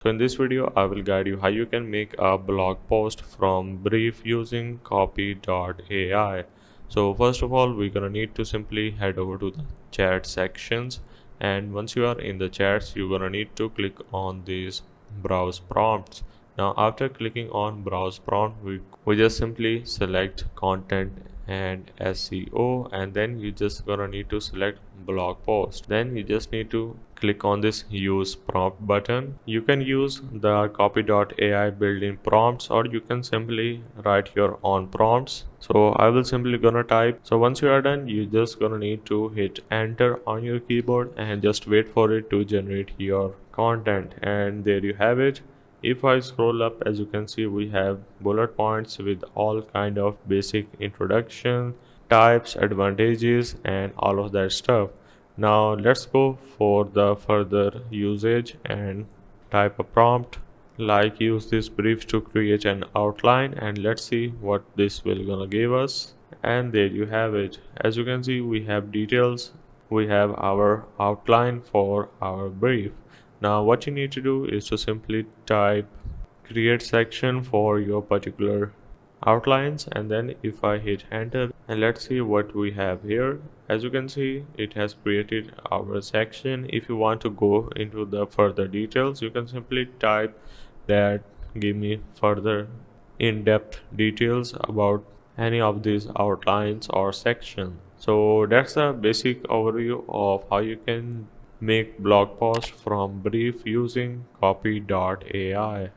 So in this video, I will guide you how you can make a blog post from brief using copy.ai. So first of all, we're gonna need to simply head over to the chat sections, and once you are in the chats, you're gonna need to click on these browse prompts. Now after clicking on browse prompt, we just simply select content and SEO, and then you just gonna need to select blog post. Then you just need to click on this use prompt button. You can use the copy.ai built-in prompts, or you can simply write your own prompts. So I will simply gonna type. So once you are done, you just gonna need to hit enter on your keyboard and just wait for it to generate your content, and there you have it. If I scroll up, as you can see, we have bullet points with all kind of basic introduction, types, advantages, and all of that stuff. Now let's go for the further usage and type a prompt like use this brief to create an outline, and let's see what this will gonna give us. And there you have it. As you can see, we have details, we have our outline for our brief. Now what you need to do is to simply type create section for your particular outlines, and then if I hit enter, and let's see what we have here. As you can see, it has created our section. If you want to go into the further details, you can simply type that give me further in-depth details about any of these outlines or section. So that's a basic overview of how you can make blog post from brief using copy.ai.